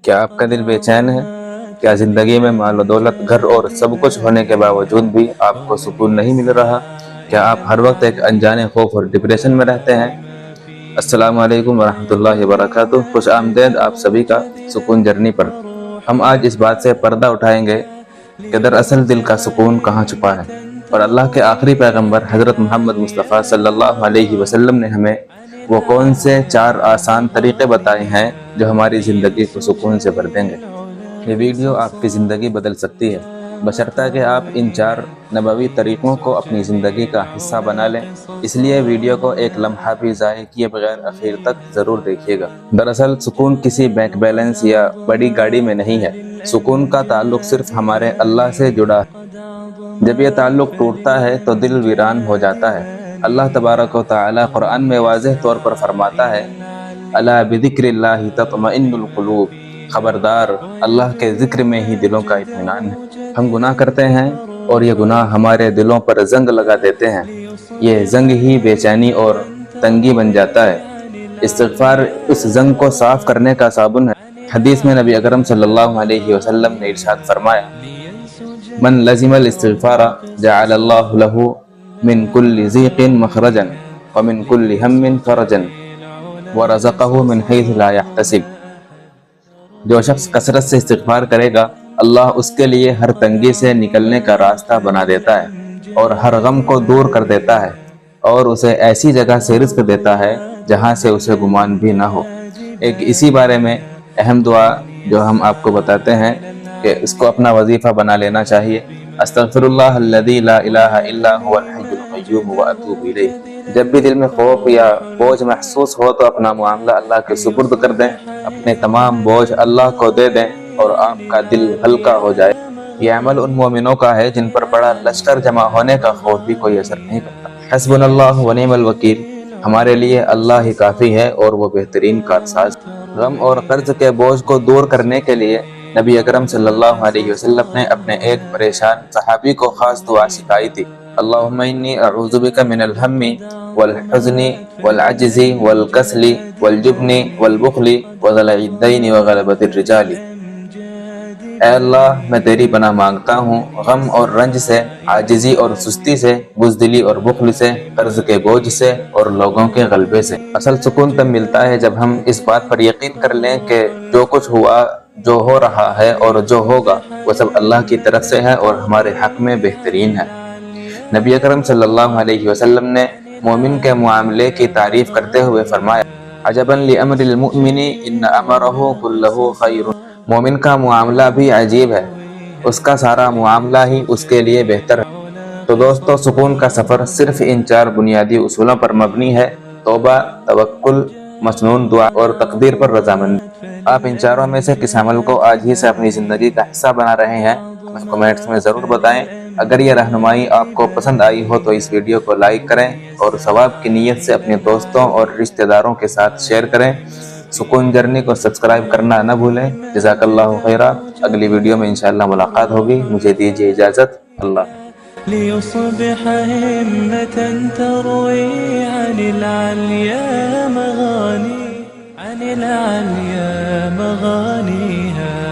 کیا آپ کا دل بے چین ہے؟ کیا زندگی میں مال و دولت، گھر اور سب کچھ ہونے کے باوجود بھی آپ کو سکون نہیں مل رہا؟ کیا آپ ہر وقت ایک انجانے خوف اور ڈپریشن میں رہتے ہیں؟ السلام علیکم ورحمۃ اللہ وبرکاتہ، خوش آمدید آپ سبھی کا سکون جرنی پر۔ ہم آج اس بات سے پردہ اٹھائیں گے کہ دراصل دل کا سکون کہاں چھپا ہے، اور اللہ کے آخری پیغمبر حضرت محمد مصطفیٰ صلی اللہ علیہ وسلم نے ہمیں وہ کون سے 4 آسان طریقے بتائے ہیں جو ہماری زندگی کو سکون سے بھر دیں گے۔ یہ ویڈیو آپ کی زندگی بدل سکتی ہے، بشرطیہ کہ آپ ان 4 نبوی طریقوں کو اپنی زندگی کا حصہ بنا لیں۔ اس لیے ویڈیو کو ایک لمحہ بھی ضائع کیے بغیر آخر تک ضرور دیکھیے گا۔ دراصل سکون کسی بینک بیلنس یا بڑی گاڑی میں نہیں ہے، سکون کا تعلق صرف ہمارے اللہ سے جڑا ہے۔ جب یہ تعلق ٹوٹتا ہے تو دل ویران ہو جاتا ہے۔ اللہ تبارک و تعالی قرآن میں واضح طور پر فرماتا ہے، الا بذکر اللہ تطمئن القلوب، خبردار اللہ کے ذکر میں ہی دلوں کا اطمینان ہے۔ ہم گناہ کرتے ہیں اور یہ گناہ ہمارے دلوں پر زنگ لگا دیتے ہیں، یہ زنگ ہی بے چینی اور تنگی بن جاتا ہے۔ استغفار اس زنگ کو صاف کرنے کا صابن ہے۔ حدیث میں نبی اکرم صلی اللہ علیہ وسلم نے ارشاد فرمایا، من لزم الاستغفار جعل اللہ له من كل ضيق مخرجا ومن كل هم فرجا ورزقه من حيث لا يحتسب۔ جو شخص کثرت سے استغفار کرے گا، اللہ اس کے لیے ہر تنگی سے نکلنے کا راستہ بنا دیتا ہے اور ہر غم کو دور کر دیتا ہے، اور اسے ایسی جگہ سے رزق دیتا ہے جہاں سے اسے گمان بھی نہ ہو۔ ایک اسی بارے میں اہم دعا جو ہم آپ کو بتاتے ہیں کہ اس کو اپنا وظیفہ بنا لینا چاہیے، استغفر اللہ الذی لا الہ الا هو الحی القیوم واتوب الیہ۔ جب بھی دل میں خوف یا بوجھ محسوس ہو تو اپنا معاملہ اللہ کے سپرد کر دیں، اپنے تمام بوجھ اللہ کو دے دیں اور آپ کا دل ہلکا ہو جائے۔ یہ عمل ان مومنوں کا ہے جن پر بڑا لشکر جمع ہونے کا خوف بھی کوئی اثر نہیں کرتا۔ حسبنا اللہ ونعم الوکیل، ہمارے لیے اللہ ہی کافی ہے اور وہ بہترین کارساز۔ غم اور قرض کے بوجھ کو دور کرنے کے لیے نبی اکرم صلی اللہ علیہ وسلم نے اپنے ایک پریشان صحابی کو خاص دعا سکھائی تھی، اللہم انی اعوذ بک من الہم والحزن والعجز والکسل والجبن والبخل وضلع الدین وغلبۃ الرجال۔ اے اللہ، میں تیری پناہ مانگتا ہوں غم اور رنج سے، عاجزی اور سستی سے، بزدلی اور بخل سے، قرض کے بوجھ سے اور لوگوں کے غلبے سے۔ اصل سکون تب ملتا ہے جب ہم اس بات پر یقین کر لیں کہ جو کچھ ہوا، جو ہو رہا ہے اور جو ہوگا وہ سب اللہ کی طرف سے ہے اور ہمارے حق میں بہترین ہے۔ نبی اکرم صلی اللہ علیہ وسلم نے مومن کے معاملے کی تعریف کرتے ہوئے فرمایا، عجبا لامر المؤمن ان امرہ کلہ خیر۔ مومن کا معاملہ بھی عجیب ہے، اس کا سارا معاملہ ہی اس کے لیے بہتر ہے۔ تو دوستو، سکون کا سفر صرف ان 4 بنیادی اصولوں پر مبنی ہے، توبہ، توکل، مسنون دعا اور تقدیر پر رضامندی۔ آپ ان 4 میں سے کس عمل کو آج ہی سے اپنی زندگی کا حصہ بنا رہے ہیں؟ ہمیں کمنٹس میں ضرور بتائیں۔ اگر یہ رہنمائی آپ کو پسند آئی ہو تو اس ویڈیو کو لائک کریں اور ثواب کی نیت سے اپنے دوستوں اور رشتہ داروں کے ساتھ شیئر کریں۔ سکون جرنی کو سبسکرائب کرنا نہ بھولیں۔ جزاک اللہ خیرہ۔ اگلی ویڈیو میں انشاءاللہ ملاقات ہوگی۔ مجھے دیجیے اجازت۔ اللہ ليصبح همة تروي عن العليا مغانيها